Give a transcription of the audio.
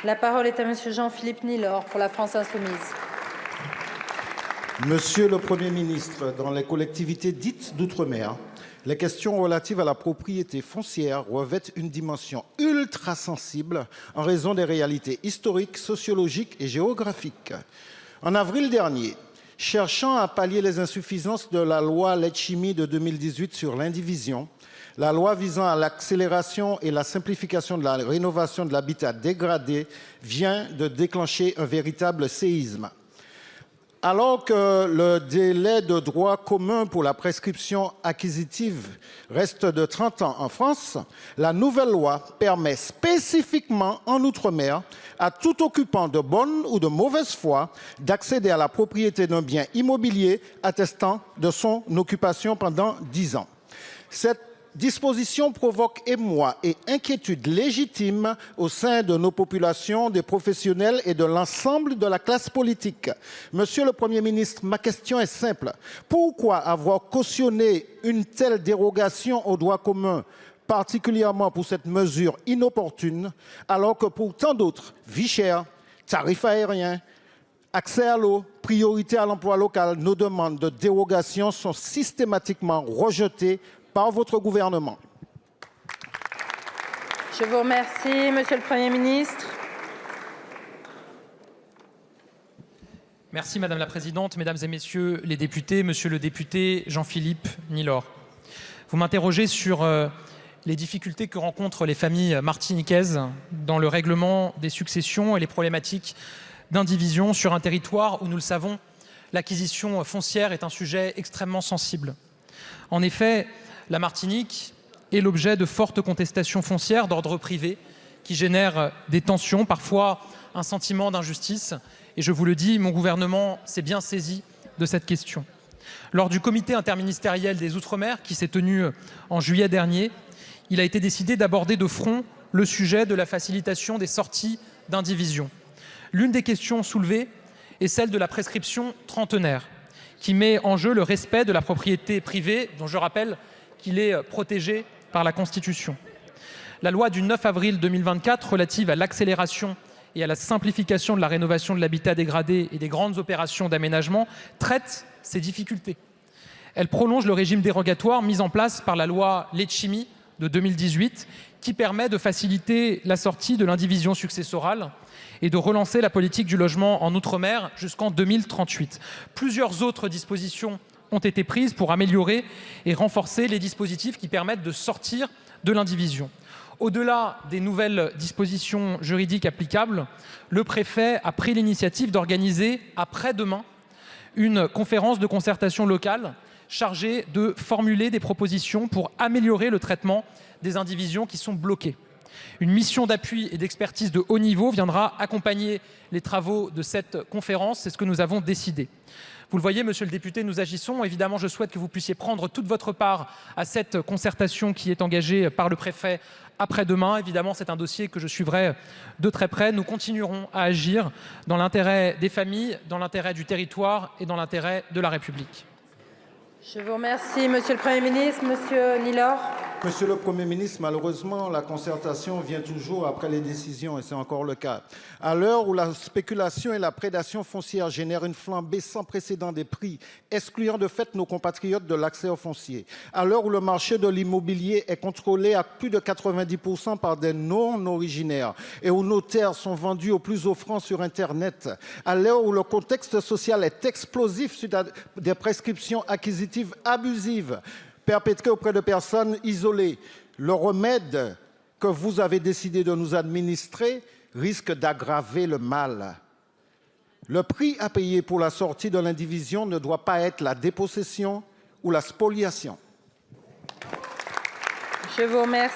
La parole est à Monsieur Jean-Philippe Nilor pour la France insoumise. Monsieur le Premier ministre, dans les collectivités dites d'outre-mer, les questions relatives à la propriété foncière revêtent une dimension ultra sensible en raison des réalités historiques, sociologiques et géographiques. En avril dernier, cherchant à pallier les insuffisances de la loi Letchimy de 2018 sur l'indivision, la loi visant à l'accélération et la simplification de la rénovation de l'habitat dégradé vient de déclencher un véritable séisme. Alors que le délai de droit commun pour la prescription acquisitive reste de 30 ans en France, la nouvelle loi permet spécifiquement en Outre-mer à tout occupant de bonne ou de mauvaise foi d'accéder à la propriété d'un bien immobilier attestant de son occupation pendant 10 ans. Cette disposition provoque émoi et inquiétude légitime au sein de nos populations, des professionnels et de l'ensemble de la classe politique. Monsieur le Premier ministre, ma question est simple. Pourquoi avoir cautionné une telle dérogation au droit commun, particulièrement pour cette mesure inopportune, alors que pour tant d'autres, vie chère, tarifs aériens, accès à l'eau, priorité à l'emploi local, nos demandes de dérogation sont systématiquement rejetées par votre gouvernement? Je vous remercie, Monsieur le Premier ministre. Merci Madame la Présidente, Mesdames et Messieurs les députés, Monsieur le député Jean-Philippe Nilor. Vous m'interrogez sur les difficultés que rencontrent les familles martiniquaises dans le règlement des successions et les problématiques d'indivision sur un territoire où, nous le savons, l'acquisition foncière est un sujet extrêmement sensible. En effet, la Martinique est l'objet de fortes contestations foncières d'ordre privé qui génèrent des tensions, parfois un sentiment d'injustice. Et je vous le dis, mon gouvernement s'est bien saisi de cette question. Lors du comité interministériel des Outre-mer qui s'est tenu en juillet dernier, il a été décidé d'aborder de front le sujet de la facilitation des sorties d'indivision. L'une des questions soulevées est celle de la prescription trentenaire, qui met en jeu le respect de la propriété privée, dont je rappelle qu'il est protégé par la Constitution. La loi du 9 avril 2024 relative à l'accélération et à la simplification de la rénovation de l'habitat dégradé et des grandes opérations d'aménagement traite ces difficultés. Elle prolonge le régime dérogatoire mis en place par la loi Letchimy de 2018 qui permet de faciliter la sortie de l'indivision successorale et de relancer la politique du logement en Outre-mer jusqu'en 2038. Plusieurs autres dispositions ont été prises pour améliorer et renforcer les dispositifs qui permettent de sortir de l'indivision. Au-delà des nouvelles dispositions juridiques applicables, le préfet a pris l'initiative d'organiser après-demain une conférence de concertation locale chargée de formuler des propositions pour améliorer le traitement des indivisions qui sont bloquées. Une mission d'appui et d'expertise de haut niveau viendra accompagner les travaux de cette conférence, c'est ce que nous avons décidé. Vous le voyez, monsieur le député, nous agissons. Évidemment, je souhaite que vous puissiez prendre toute votre part à cette concertation qui est engagée par le préfet après-demain. Évidemment, c'est un dossier que je suivrai de très près. Nous continuerons à agir dans l'intérêt des familles, dans l'intérêt du territoire et dans l'intérêt de la République. Je vous remercie, Monsieur le Premier ministre. Monsieur Nilor. Monsieur le Premier ministre, malheureusement, la concertation vient toujours après les décisions, et c'est encore le cas. À l'heure où la spéculation et la prédation foncière génèrent une flambée sans précédent des prix, excluant de fait nos compatriotes de l'accès au foncier, à l'heure où le marché de l'immobilier est contrôlé à plus de 90% par des non-originaires et où nos terres sont vendues au plus offrant sur Internet, à l'heure où le contexte social est explosif suite à des prescriptions acquisitives abusives, perpétrés auprès de personnes isolées, le remède que vous avez décidé de nous administrer risque d'aggraver le mal. Le prix à payer pour la sortie de l'indivision ne doit pas être la dépossession ou la spoliation. Je vous remercie.